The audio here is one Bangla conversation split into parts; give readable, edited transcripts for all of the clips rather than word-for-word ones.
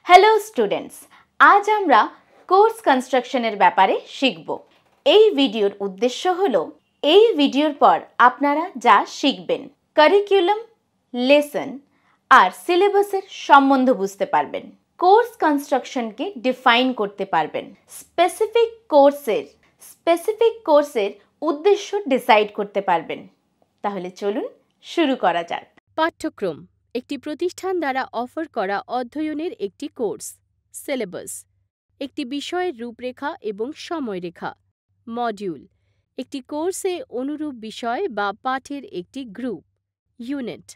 হ্যালো স্টুডেন্টস, আজ আমরা কোর্স কনস্ট্রাকশনের ব্যাপারে শিখব। এই ভিডিওর উদ্দেশ্য হলো এই ভিডিওর পর আপনারা যা শিখবেন কারিকুলাম, লেসন আর সিলেবাসের সম্বন্ধ বুঝতে পারবেন, কোর্স কনস্ট্রাকশনকে ডিফাইন করতে পারবেন, স্পেসিফিক কোর্সের উদ্দেশ্য ডিসাইড করতে পারবেন। তাহলে চলুন শুরু করা যাক। পাঠ্যক্রম একটি প্রতিষ্ঠান দ্বারা অফার করা অধ্যয়নের একটি কোর্স। সিলেবাস একটি বিষয়ের রূপরেখা এবং সময়রেখা। মডিউল একটি কোর্সে অনুরূপ বিষয় বা পাঠের একটি গ্রুপ। ইউনিট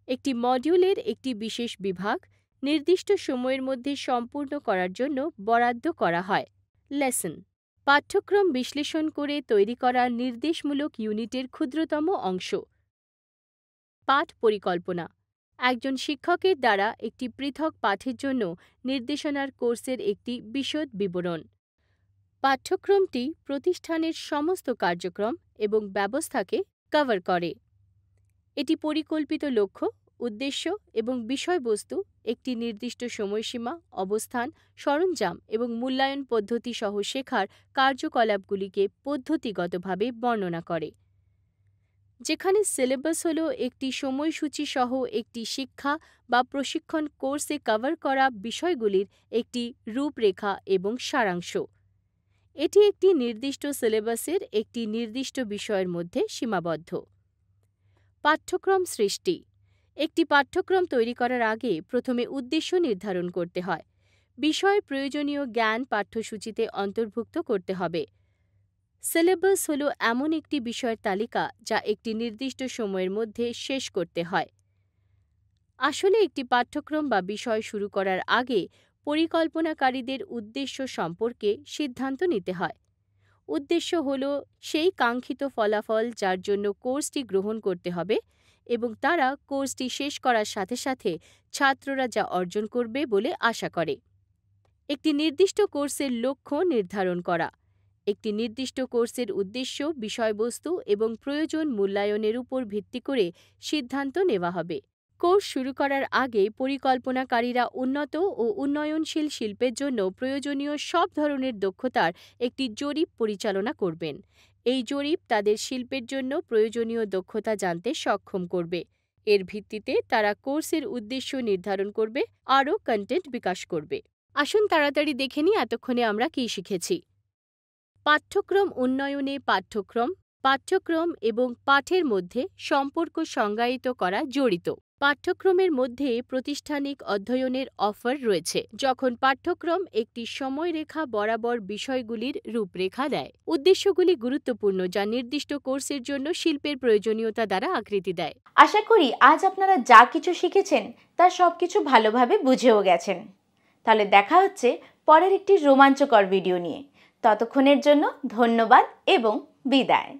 একটি মডিউলের একটি বিশেষ বিভাগ নির্দিষ্ট সময়ের মধ্যে সম্পূর্ণ করার জন্য বরাদ্দ করা হয়। লেসন পাঠ্যক্রম বিশ্লেষণ করে তৈরি করা নির্দেশমূলক ইউনিটের ক্ষুদ্রতম অংশ। পাঠ পরিকল্পনা একজন শিক্ষকের দ্বারা একটি পৃথক পাঠের জন্য নির্দেশনার কোর্সের একটি বিশদ বিবরণ। পাঠ্যক্রমটি প্রতিষ্ঠানের সমস্ত কার্যক্রম এবং ব্যবস্থাকে কভার করে। এটি পরিকল্পিত লক্ষ্য, উদ্দেশ্য এবং বিষয়বস্তু, একটি নির্দিষ্ট সময়সীমা, অবস্থান, সরঞ্জাম এবং মূল্যায়ন পদ্ধতি সহ শেখার কার্যকলাপগুলিকে পদ্ধতিগতভাবে বর্ণনা করে। যেখানে সিলেবাস হল একটি সময়সূচি সহ একটি শিক্ষা বা প্রশিক্ষণ কোর্সে কভার করা বিষয়গুলির একটি রূপরেখা এবং সারাংশ। এটি একটি নির্দিষ্ট সিলেবাসের একটি নির্দিষ্ট বিষয়ের মধ্যে সীমাবদ্ধ। পাঠ্যক্রম সৃষ্টি একটি পাঠ্যক্রম তৈরি করার আগে প্রথমে উদ্দেশ্য নির্ধারণ করতে হয়। বিষয়ের প্রয়োজনীয় জ্ঞান পাঠ্যসূচিতে অন্তর্ভুক্ত করতে হবে। সিলেবাস হল এমন একটি বিষয়ের তালিকা যা একটি নির্দিষ্ট সময়ের মধ্যে শেষ করতে হয়। আসলে একটি পাঠ্যক্রম বা বিষয় শুরু করার আগে পরিকল্পনাকারীদের উদ্দেশ্য সম্পর্কে সিদ্ধান্ত নিতে হয়। উদ্দেশ্য হল সেই কাঙ্ক্ষিত ফলাফল যার জন্য কোর্সটি গ্রহণ করতে হবে এবং তারা কোর্সটি শেষ করার সাথে সাথে ছাত্ররা যা অর্জন করবে বলে আশা করে। একটি নির্দিষ্ট কোর্সের লক্ষ্য নির্ধারণ করা একটি নির্দিষ্ট কোর্সের উদ্দেশ্য, বিষয়বস্তু এবং প্রয়োজন মূল্যায়নের উপর ভিত্তি করে সিদ্ধান্ত নেওয়া হবে। কোর্স শুরু করার আগে পরিকল্পনাকারীরা উন্নত ও উন্নয়নশীল শিল্পের জন্য প্রয়োজনীয় সব ধরনের দক্ষতার একটি জরিপ পরিচালনা করবেন। এই জরিপ তাদের শিল্পের জন্য প্রয়োজনীয় দক্ষতা জানতে সক্ষম করবে। এর ভিত্তিতে তারা কোর্সের উদ্দেশ্য নির্ধারণ করবে, আরও কন্টেন্ট বিকাশ করবে। আসুন তাড়াতাড়ি দেখে নিই এতক্ষণে আমরা কী শিখেছি। পাঠ্যক্রম উন্নয়নে পাঠ্যক্রম এবং পাঠের মধ্যে সম্পর্ক সংজ্ঞায়িত করা জড়িত। পাঠ্যক্রমের মধ্যে প্রাতিষ্ঠানিক অধ্যয়নের অফার রয়েছে, যখন পাঠ্যক্রম একটি সময়রেখা বরাবর বিষয়গুলির রূপরেখা দেয়। উদ্দেশ্যগুলি গুরুত্বপূর্ণ, যা নির্দিষ্ট কোর্সের জন্য শিল্পের প্রয়োজনীয়তা দ্বারা আকৃতি দেয়। আশা করি আজ আপনারা যা কিছু শিখেছেন তার সবকিছু ভালোভাবে বুঝেও গেছেন। তাহলে দেখা হচ্ছে পরের একটি রোমাঞ্চকর ভিডিও নিয়ে। ততক্ষণের জন্য ধন্যবাদ এবং বিদায়।